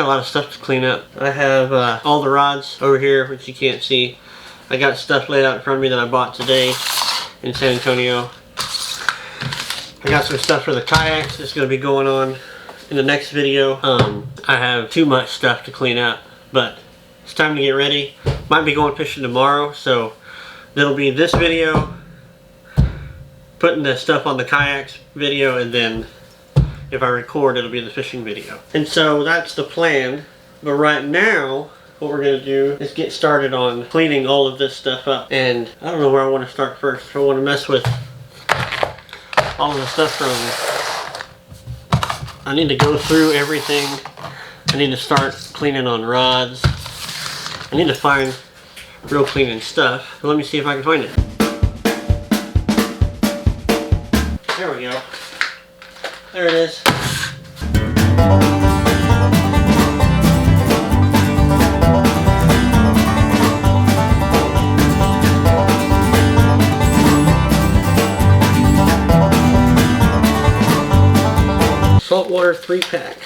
got a lot of stuff to clean up. I have all the rods over here, which you can't see. I got stuff laid out in front of me that I bought today in San Antonio. I got some stuff for the kayaks that's going to be going on in the next video. I have too much stuff to clean up, but it's time to get ready. Might be going fishing tomorrow, so that'll be this video, putting the stuff on the kayaks video, and then if I record, it'll be the fishing video. And so that's the plan. But right now, what we're going to do is get started on cleaning all of this stuff up. And I don't know where I want to start first. If I want to mess with all of the stuff from... I need to go through everything. I need to start cleaning on rods. I need to find real cleaning stuff. So let me see if I can find it. There we go. There it is. Saltwater 3-pack.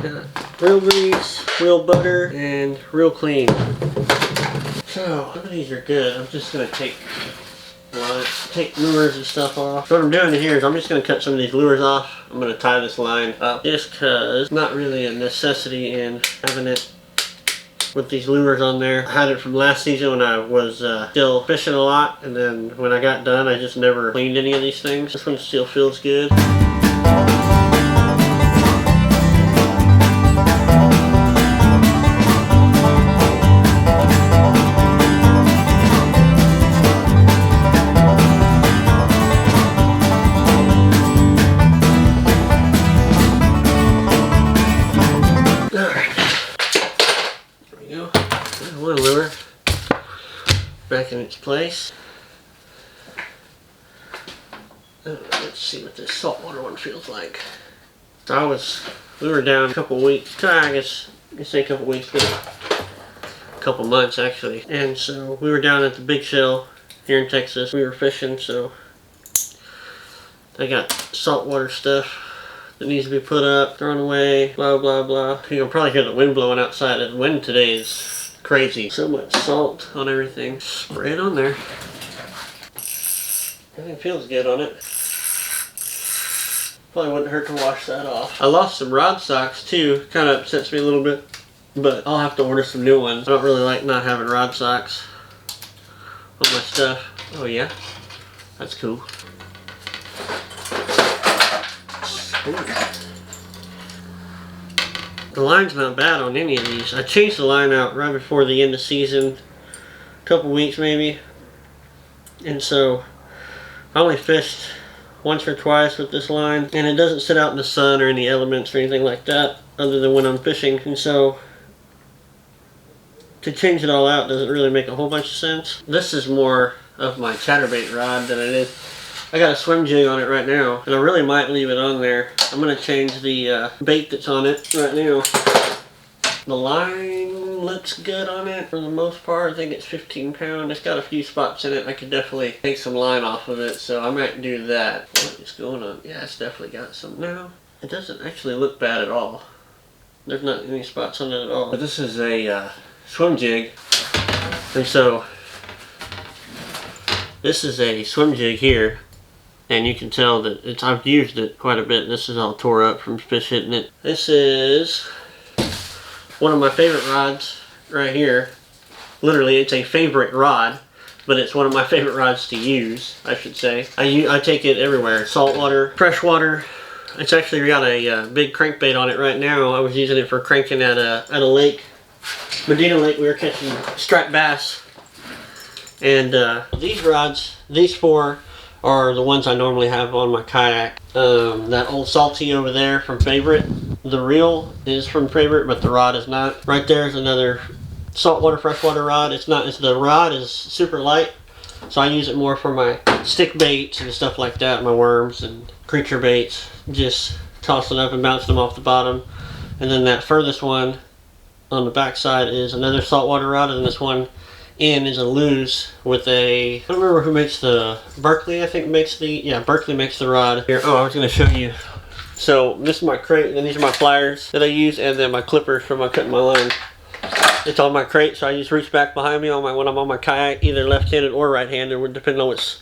Got real grease, real butter, and real clean. So, some of these are good. I'm just going to take lures and stuff off. So what I'm doing here is I'm just going to cut some of these lures off. I'm going to tie this line up just because it's not really a necessity in having it with these lures on there. I had it from last season when I was still fishing a lot, and then when I got done I just never cleaned any of these things. This one still feels good. One lure back in its place. Let's see what this saltwater one feels like. So we were down a couple weeks, I guess you say a couple weeks, but a couple months actually. And so we were down at the Big Shell here in Texas. We were fishing, so I got saltwater stuff that needs to be put up, thrown away, blah blah blah. You can probably hear the wind blowing outside. The wind today is crazy. So much salt on everything. Spray it on there. Everything feels good on it. Probably wouldn't hurt to wash that off. I lost some rod socks too. Kind of upsets me a little bit, but I'll have to order some new ones. I don't really like not having rod socks on my stuff. Oh yeah, that's cool. Ooh. The line's not bad on any of these. I changed the line out right before the end of season, a couple weeks maybe, and so I only fished once or twice with this line, and it doesn't sit out in the sun or any elements or anything like that other than when I'm fishing, and so to change it all out doesn't really make a whole bunch of sense. This is more of my chatterbait rod than it is. I got a swim jig on it right now, and I really might leave it on there. I'm going to change the bait that's on it right now. The line looks good on it for the most part. I think it's 15 pound. It's got a few spots in it. I could definitely take some line off of it, so I might do that. What is going on? Yeah, it's definitely got some now. It doesn't actually look bad at all. There's not any spots on it at all. But this is a swim jig, and so this is a swim jig here. And you can tell that I've used it quite a bit. This is all tore up from fish hitting it. This is one of my favorite rods right here. Literally, it's a favorite rod, but it's one of my favorite rods to use, I should say. I take it everywhere. Saltwater, freshwater. It's actually got a big crankbait on it right now. I was using it for cranking at a lake, Medina Lake. We were catching striped bass. And these rods, these four, are the ones I normally have on my kayak. That old Salty over there from Favorite, the reel is from Favorite, but the rod is not. Right there is another saltwater freshwater rod. The rod is super light, so I use it more for my stick baits and stuff like that, my worms and creature baits. Just toss it up and bounce them off the bottom. And then that furthest one on the back side is another saltwater rod, and this one in is a Lew's with a, I don't remember who makes the, Berkley I think makes the, yeah, Berkley makes the rod. Here, oh, I was going to show you So this is my crate, and these are my pliers that I use, and then my clippers for my cutting my line. It's on my crate, so I just reach back behind me on when I'm on my kayak, either left-handed or right-handed, depending on which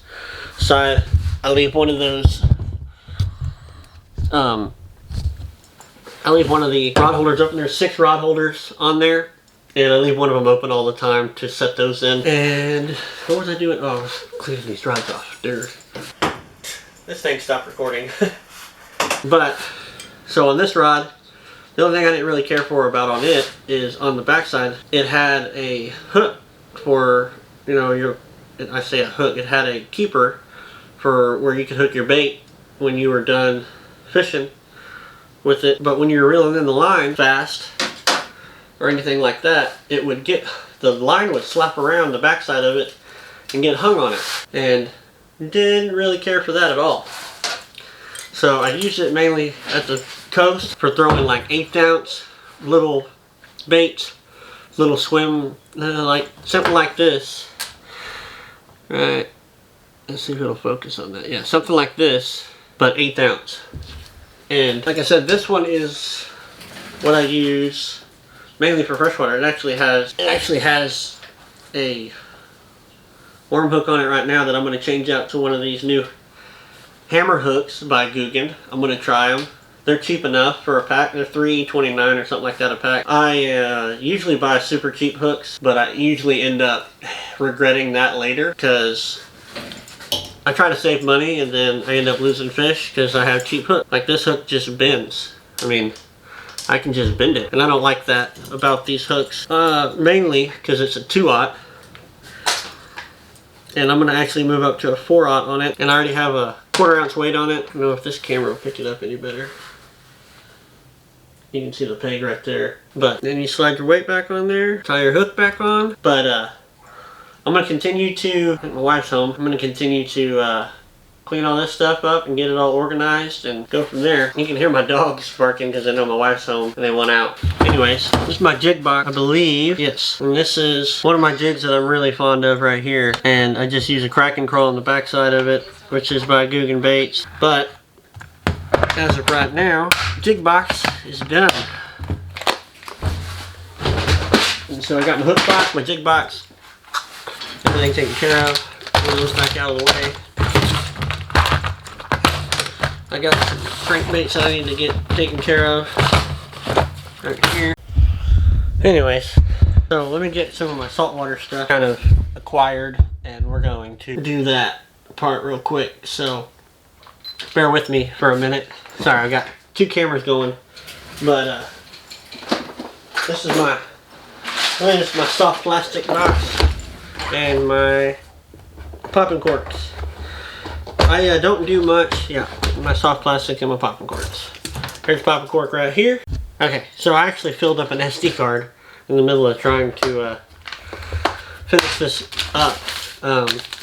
side. I leave one of those. I leave one of the rod holders open. There's 6 rod holders on there, and I leave one of them open all the time to set those in. And what was I doing? Oh, I was cleaning these rods off. This thing stopped recording. But so on this rod, the only thing I didn't really care for about on it is on the backside, it had a hook for, you know, I say a hook, it had a keeper for where you could hook your bait when you were done fishing with it. But when you're reeling in the line fast or anything like that, it would get, the line would slap around the backside of it and get hung on it. And didn't really care for that at all. So I used it mainly at the coast for throwing like 1/8 ounce little baits, little swim, like something like this. Right, let's see if it'll focus on that. Yeah, something like this, but 1/8 ounce. And like I said, this one is what I use mainly for freshwater. It actually has a worm hook on it right now that I'm going to change out to one of these new hammer hooks by Googan. I'm going to try them. They're cheap enough for a pack. They're $3.29 or something like that a pack. I usually buy super cheap hooks, but I usually end up regretting that later because I try to save money and then I end up losing fish because I have cheap hooks. Like this hook just bends. I mean, I can just bend it, and I don't like that about these hooks. Mainly because it's a 2/0. And I'm going to actually move up to a 4/0 on it. And I already have a 1/4 ounce weight on it. I don't know if this camera will pick it up any better. You can see the peg right there. But then you slide your weight back on there. Tie your hook back on. But I'm going to continue to, I think my wife's home. I'm going to continue to clean all this stuff up and get it all organized and go from there. You can hear my dogs barking because I know my wife's home and they want out. Anyways, this is my jig box, I believe. Yes. And this is one of my jigs that I'm really fond of right here. And I just use a Kraken Crawl on the backside of it, which is by Googan Baits. But as of right now, jig box is done. And so I got my hook box, my jig box, everything taken care of. Move those back out of the way. I got some crankbaits that I need to get taken care of right here. Anyways, so let me get some of my saltwater stuff kind of acquired, and we're going to do that part real quick. So bear with me for a minute. Sorry, I got 2 cameras going, but this is my soft plastic box and my popping corks. I don't do much. Yeah, my soft plastic and my popping corks. Here's a popping cork right here. Okay, so I actually filled up an SD card in the middle of trying to finish this up.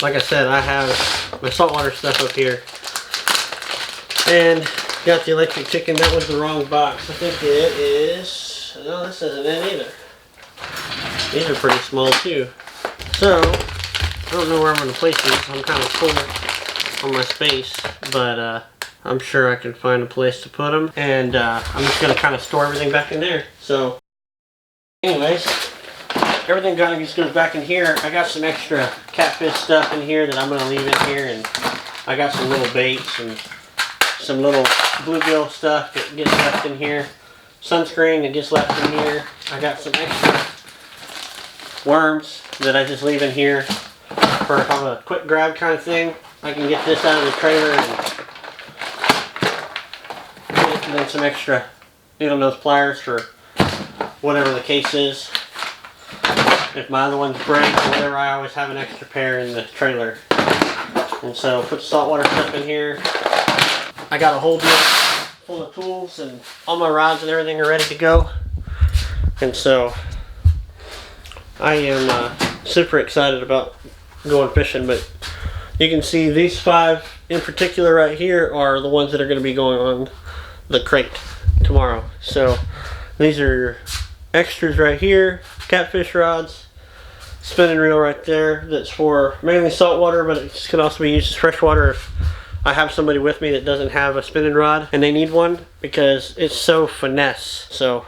Like I said, I have my saltwater stuff up here. And got the electric chicken. That was the wrong box. I think it is. No, this isn't it either. These are pretty small too. So, I don't know where I'm going to place these. I'm kind of full on my space, but I'm sure I can find a place to put them, and I'm just going to kind of store everything back in there. So anyways, everything kind of just goes back in here. I got some extra catfish stuff in here that I'm going to leave in here, and I got some little baits and some little bluegill stuff that gets left in here, sunscreen that gets left in here. I got some extra worms that I just leave in here for if I'm a quick grab kind of thing. I can get this out of the trailer and then some extra needle nose pliers for whatever the case is. If my other ones break or whatever, I always have an extra pair in the trailer. And so put the saltwater stuff in here. I got a whole deal full of tools, and all my rods and everything are ready to go. And so I am super excited about going fishing, but you can see these 5 in particular right here are the ones that are going to be going on the crate tomorrow. So these are extras right here, catfish rods, spinning reel right there. That's for mainly saltwater, but it can also be used as freshwater if I have somebody with me that doesn't have a spinning rod and they need one because it's so finesse. So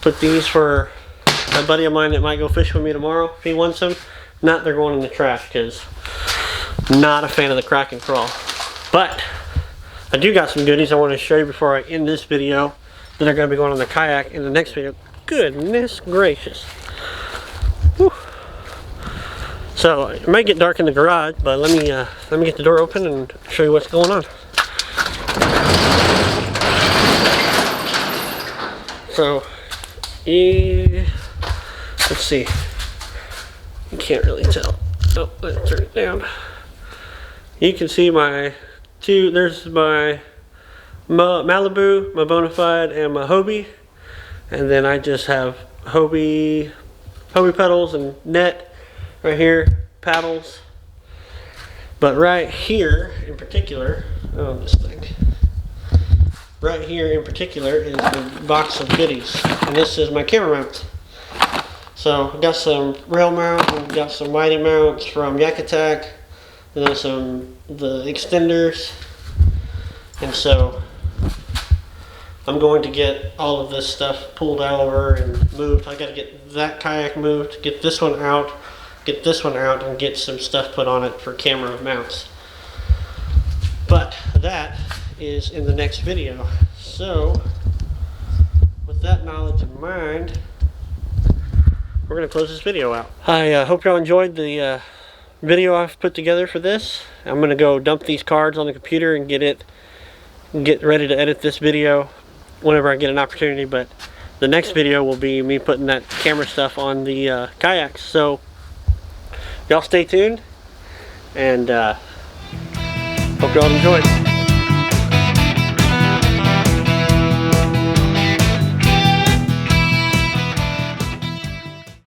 put these for a buddy of mine that might go fish with me tomorrow if he wants them. Not, they're going in the trash because I'm not a fan of the crack and crawl. But I do got some goodies I want to show you before I end this video that are going to be going on the kayak in the next video. Goodness gracious. Whew. So it might get dark in the garage, but let me get the door open and show you what's going on. So let's see. You can't really tell. Oh, let's turn it down. You can see my two. There's my Malibu, my Bonafide, and my Hobie. And then I just have Hobie pedals and net right here, paddles. But right here in particular, oh, this thing. Right here in particular is the box of goodies. And this is my camera mount. So I've got some rail mount, and got some mighty mounts from Yak Attack, and then the extenders. And so I'm going to get all of this stuff pulled over and moved. I got to get that kayak moved, get this one out, and get some stuff put on it for camera mounts. But that is in the next video. So with that knowledge in mind, we're going to close this video out. I hope y'all enjoyed the video I've put together for this. I'm going to go dump these cards on the computer and get ready to edit this video whenever I get an opportunity. But the next video will be me putting that camera stuff on the kayaks. So y'all stay tuned, and hope y'all enjoyed.